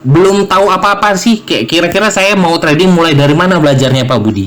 belum tahu apa-apa sih, kayak kira-kira saya mau trading mulai dari mana belajarnya Pak Budi?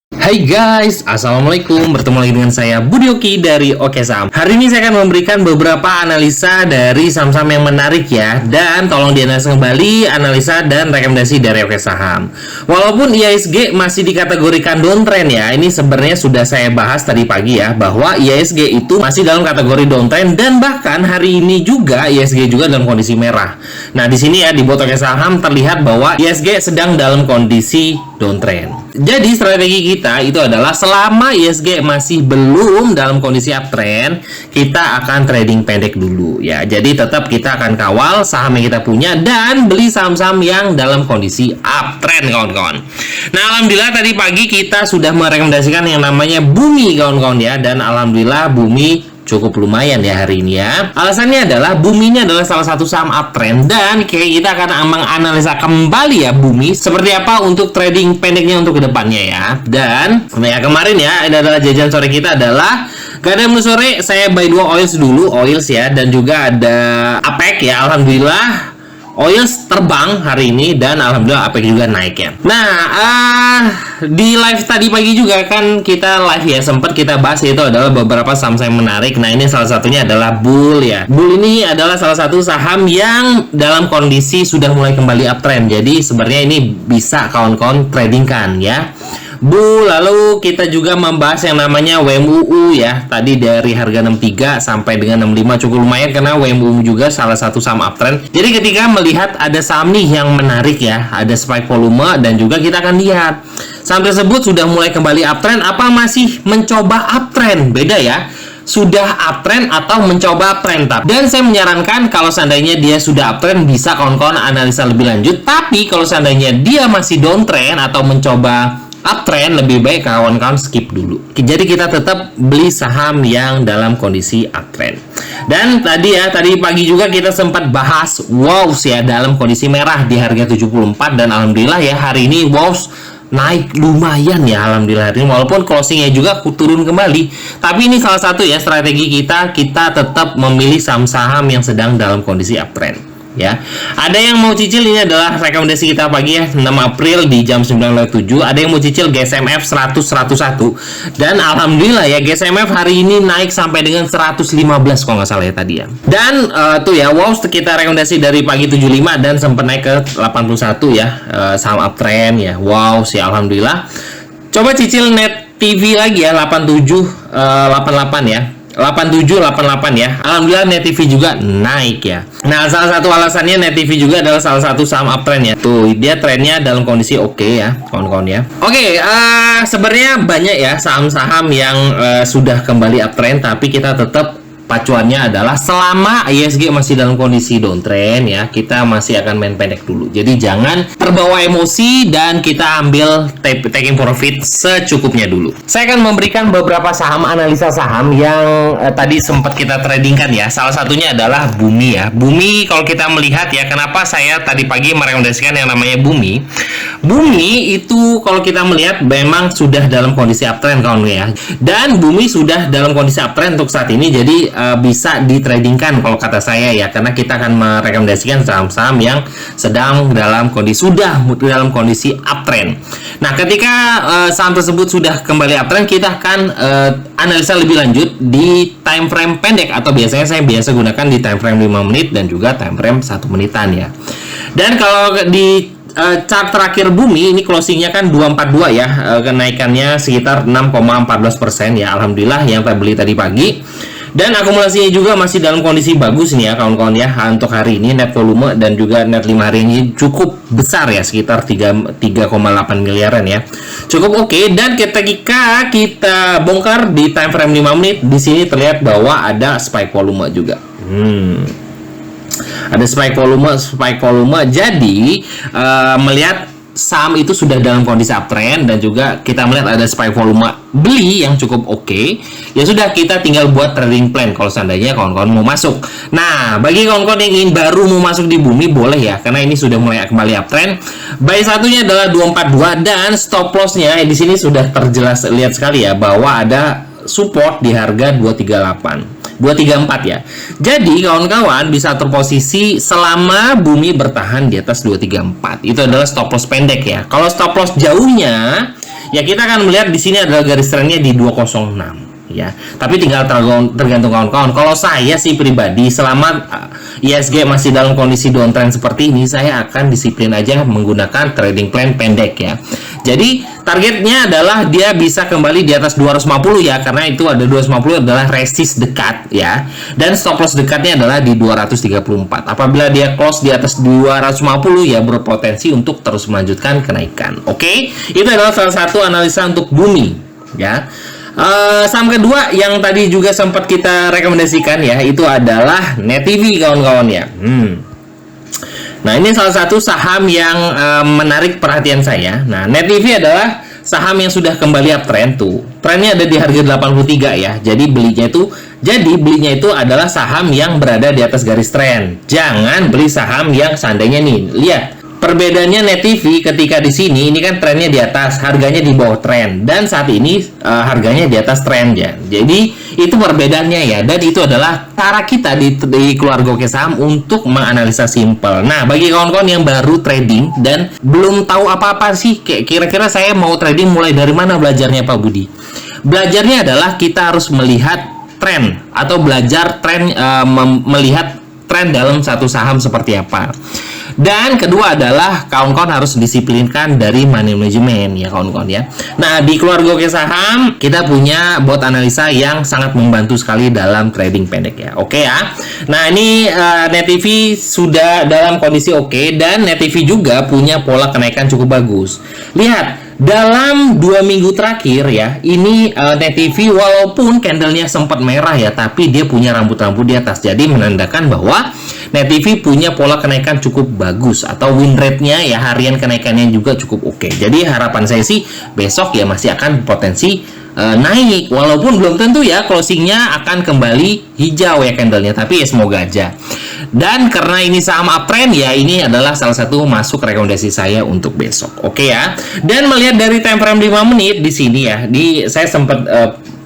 Hai guys, assalamualaikum. Bertemu lagi dengan saya Budi Oki dari Oke Saham. Hari ini saya akan memberikan beberapa analisa dari saham-saham yang menarik ya, dan tolong dianalisa kembali analisa dan rekomendasi dari Oke Saham. Walaupun IHSG masih dikategorikan downtrend ya, ini sebenarnya sudah saya bahas tadi pagi ya, bahwa IHSG itu masih dalam kategori downtrend, dan bahkan hari ini juga IHSG juga dalam kondisi merah. Nah di sini ya di bot Oke Saham terlihat bahwa IHSG sedang dalam kondisi downtrend. Jadi strategi kita itu adalah selama IHSG masih belum dalam kondisi uptrend, kita akan trading pendek dulu ya. Jadi tetap kita akan kawal saham yang kita punya dan beli saham-saham yang dalam kondisi uptrend kawan-kawan. Nah alhamdulillah tadi pagi kita sudah merekomendasikan yang namanya Bumi kawan-kawan ya, dan alhamdulillah Bumi cukup lumayan ya hari ini ya. Alasannya adalah Bumi ini adalah salah satu saham uptrend, dan kayak kita akan menganalisa kembali ya Bumi seperti apa untuk trading pendeknya untuk kedepannya ya. Dan ya kemarin ya, ini adalah jajan sore kita adalah Gadai Menu Sore. Saya buy 2 oils dulu, oils ya, dan juga ada APEC ya. Alhamdulillah oils terbang hari ini, dan alhamdulillah APEC juga naik ya. Nah, di live tadi pagi juga kan kita live ya, sempat kita bahas itu adalah beberapa saham-saham menarik. Nah, ini salah satunya adalah Bull ya. Bull ini adalah salah satu saham yang dalam kondisi sudah mulai kembali uptrend. Jadi sebenarnya ini bisa kawan-kawan tradingkan ya. Lalu kita juga membahas yang namanya WMUU ya. Tadi dari harga 63 sampai dengan 65 cukup lumayan, karena WMUU juga salah satu saham uptrend. Jadi ketika melihat ada saham nih yang menarik ya, ada spike volume, dan juga kita akan lihat saham tersebut sudah mulai kembali uptrend apa masih mencoba uptrend. Beda ya, sudah uptrend atau mencoba uptrend. Dan saya menyarankan kalau seandainya dia sudah uptrend bisa kawan-kawan analisa lebih lanjut. Tapi kalau seandainya dia masih downtrend atau mencoba uptrend, lebih baik kawan-kawan skip dulu. Jadi kita tetap beli saham yang dalam kondisi uptrend. Dan tadi pagi juga kita sempat bahas WOWS ya, dalam kondisi merah di harga 74, dan alhamdulillah ya hari ini WOWS naik lumayan ya, alhamdulillah hari ini, walaupun closingnya juga turun kembali. Tapi ini salah satu ya strategi kita tetap memilih saham-saham yang sedang dalam kondisi uptrend ya. Ada yang mau cicil, ini adalah rekomendasi kita pagi ya, 6 April di jam 9.07. Ada yang mau cicil GSMF 100-101, dan alhamdulillah ya GSMF hari ini naik sampai dengan 115 kalau nggak salah ya tadi ya. Dan tuh ya WOWS kita rekomendasi dari pagi 75 dan sempat naik ke 81 ya, saham uptrend ya WOWS ya, alhamdulillah. Coba cicil Net TV lagi ya, 87 88 ya, 8788 ya. Alhamdulillah Net TV juga naik ya. Nah, salah satu alasannya Net TV juga adalah salah satu saham uptrend ya. Tuh, dia trennya dalam kondisi oke ya, kawan-kawan ya. Oke, sebenarnya banyak ya saham-saham yang sudah kembali uptrend, tapi kita tetap pacuannya adalah selama IHSG masih dalam kondisi downtrend ya, kita masih akan main pendek dulu. Jadi jangan terbawa emosi dan kita ambil taking profit secukupnya dulu. Saya akan memberikan beberapa saham, analisa saham yang tadi sempat kita tradingkan ya. Salah satunya adalah Bumi ya. Bumi kalau kita melihat ya, kenapa saya tadi pagi merekomendasikan yang namanya Bumi. Bumi itu kalau kita melihat memang sudah dalam kondisi uptrend kawan ya. Dan Bumi sudah dalam kondisi uptrend untuk saat ini, jadi bisa ditradingkan kalau kata saya ya, karena kita akan merekomendasikan saham-saham yang sedang dalam kondisi uptrend. Nah, ketika saham tersebut sudah kembali uptrend, kita akan analisa lebih lanjut di time frame pendek, atau biasanya saya biasa gunakan di time frame 5 menit dan juga time frame 1 menitan ya. Dan kalau di chart terakhir Bumi ini closingnya kan 242 ya, kenaikannya sekitar 6,14% ya, alhamdulillah yang saya beli tadi pagi. Dan akumulasinya juga masih dalam kondisi bagus nih ya kawan-kawan ya. Untuk hari ini net volume dan juga net 5 hari ini cukup besar ya, sekitar 3,8 miliaran ya. Cukup oke. Dan ketika kita bongkar di time frame 5 menit, di sini terlihat bahwa ada spike volume juga. Ada spike volume. Jadi melihat saham itu sudah dalam kondisi uptrend, dan juga kita melihat ada spike volume beli yang cukup oke. Ya sudah, kita tinggal buat trading plan kalau seandainya kawan-kawan mau masuk. Nah, bagi kawan-kawan yang ingin baru mau masuk di Bumi boleh ya, karena ini sudah mulai kembali uptrend. Buy satunya adalah 242, dan stop lossnya di sini sudah terjelas lihat sekali ya, bahwa ada support di harga 238. 234 ya. Jadi kawan-kawan bisa terposisi selama bumi bertahan di atas 234. Itu adalah stop loss pendek ya. Kalau stop loss jauhnya ya kita akan melihat di sini adalah garis trennya di 206 ya. Tapi tinggal tergantung kawan-kawan. Kalau saya sih pribadi selama ISG masih dalam kondisi downtrend seperti ini, saya akan disiplin aja menggunakan trading plan pendek ya. Jadi targetnya adalah dia bisa kembali di atas 250 ya, karena itu ada 250 adalah resist dekat ya. Dan stop loss dekatnya adalah di 234. Apabila dia close di atas 250 ya berpotensi untuk terus melanjutkan kenaikan. Oke, itu adalah salah satu analisa untuk bumi ya. Saham kedua yang tadi juga sempat kita rekomendasikan ya, itu adalah Net TV kawan-kawan ya. Nah ini salah satu saham yang menarik perhatian saya. Nah Net TV adalah saham yang sudah kembali uptrend tuh. Trennya ada di harga 83 ya. Jadi belinya itu adalah saham yang berada di atas garis tren. Jangan beli saham yang seandainya nih, lihat. Perbedaannya Net TV ketika di sini ini kan trennya di atas, harganya di bawah tren, dan saat ini harganya di atas tren ya. Jadi itu perbedaannya ya, dan itu adalah cara kita di keluarga Oke Saham untuk menganalisa simple. Nah, bagi kawan-kawan yang baru trading dan belum tahu apa-apa sih, kira-kira saya mau trading mulai dari mana belajarnya Pak Budi? Belajarnya adalah kita harus melihat tren atau belajar tren, melihat tren dalam satu saham seperti apa. Dan kedua adalah kawan-kawan harus disiplinkan dari money management ya kawan-kawan ya. Nah di keluarga Oke Saham kita punya bot analisa yang sangat membantu sekali dalam trading pendek ya. Oke ya. Nah ini Net TV sudah dalam kondisi oke, dan Net TV juga punya pola kenaikan cukup bagus. Lihat dalam 2 minggu terakhir ya, ini Net TV walaupun candlenya sempat merah ya, tapi dia punya rambut-rambut di atas. Jadi menandakan bahwa Net TV punya pola kenaikan cukup bagus, atau win rate-nya ya harian kenaikannya juga cukup oke. Jadi harapan saya sih besok ya masih akan potensi naik, walaupun belum tentu ya closingnya akan kembali hijau ya candlenya, tapi ya semoga aja. Dan karena ini saham uptrend ya, ini adalah salah satu masuk rekomendasi saya untuk besok. Oke ya. Dan melihat dari time frame 5 menit di sini ya, saya sempat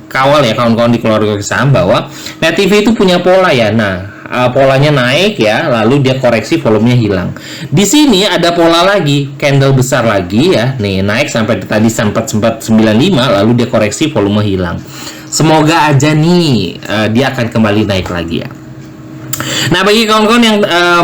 kawal ya kawan-kawan di keluarga saham bahwa Net TV itu punya pola ya. Nah, polanya naik ya, lalu dia koreksi, volumenya hilang. Di sini ada pola lagi, candle besar lagi ya. Nih, naik sampai tadi sempat 95, lalu dia koreksi, volume hilang. Semoga aja nih dia akan kembali naik lagi ya. Nah, bagi kawan-kawan yang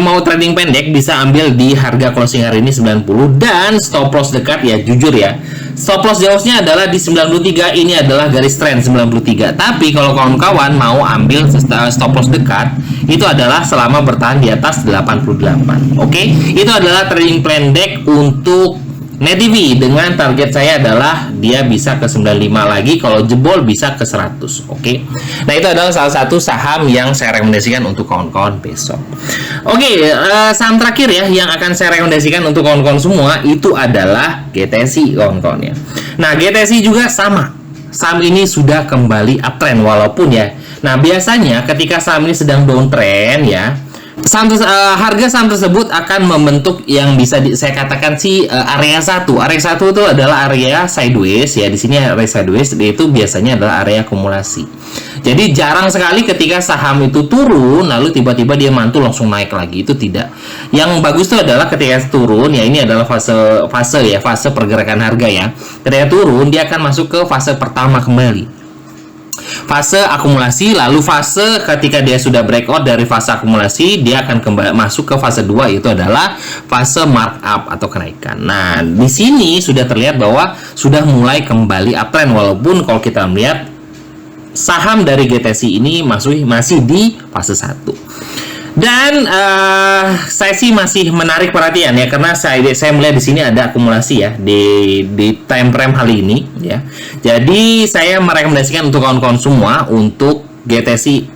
mau trading pendek bisa ambil di harga closing hari ini 90, dan stop loss dekat ya, jujur ya. Stop loss jauhnya adalah di 93, ini adalah garis tren 93. Tapi kalau kawan-kawan mau ambil stop loss dekat, itu adalah selama bertahan di atas 88. Oke, itu adalah trading pendek untuk Net TV dengan target saya adalah dia bisa ke 95 lagi, kalau jebol bisa ke 100. Oke. Nah, itu adalah salah satu saham yang saya rekomendasikan untuk kawan-kawan besok. Oke, saham terakhir ya yang akan saya rekomendasikan untuk kawan-kawan semua itu adalah GTSI kawan-kawan ya. Nah, GTSI juga sama. Saham ini sudah kembali uptrend walaupun ya. Nah, biasanya ketika saham ini sedang downtrend ya, harga saham tersebut akan membentuk yang bisa saya katakan sih area 1. Area 1 itu adalah area sideways ya. Di sini area sideways itu biasanya adalah area akumulasi. Jadi jarang sekali ketika saham itu turun lalu tiba-tiba dia mantul langsung naik lagi, itu tidak. Yang bagus itu adalah ketika turun ya, ini adalah fase pergerakan harga ya. Ketika turun dia akan masuk ke fase pertama kembali, fase akumulasi, lalu fase ketika dia sudah breakout dari fase akumulasi, dia akan kembali masuk ke fase 2, itu adalah fase markup atau kenaikan. Nah, di sini sudah terlihat bahwa sudah mulai kembali uptrend, walaupun kalau kita melihat saham dari GTSI ini masih di fase 1. Dan saya sih masih menarik perhatian ya, karena saya melihat di sini ada akumulasi ya di time frame kali ini ya. Jadi saya merekomendasikan untuk kawan-kawan semua untuk GTSI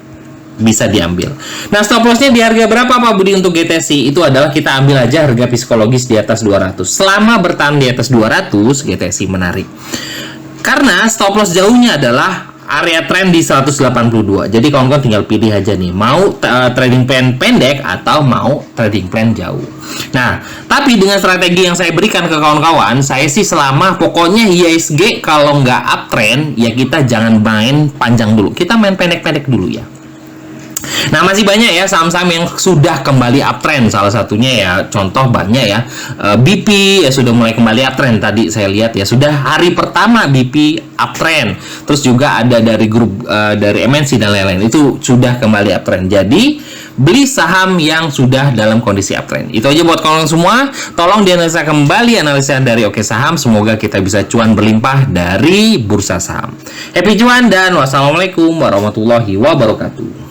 bisa diambil. Nah, stop lossnya di harga berapa Pak Budi untuk GTSI? Itu adalah kita ambil aja harga psikologis di atas 200. Selama bertahan di atas 200, GTSI menarik. Karena stop loss jauhnya adalah area trend di 182. Jadi kawan-kawan tinggal pilih aja nih, mau trading plan pendek atau mau trading plan jauh. Nah, tapi dengan strategi yang saya berikan ke kawan-kawan, saya sih selama pokoknya ISG kalau nggak uptrend ya kita jangan main panjang dulu, kita main pendek-pendek dulu ya. Nah, masih banyak ya saham-saham yang sudah kembali uptrend. Salah satunya ya, contoh banyak ya, BP ya sudah mulai kembali uptrend. Tadi saya lihat ya, sudah hari pertama BP uptrend. Terus juga ada dari grup dari MNC dan lain-lain, itu sudah kembali uptrend. Jadi beli saham yang sudah dalam kondisi uptrend. Itu aja buat kalian semua. Tolong dianalisa kembali analisa dari Oke Saham. Semoga kita bisa cuan berlimpah dari bursa saham. Happy cuan dan wassalamualaikum warahmatullahi wabarakatuh.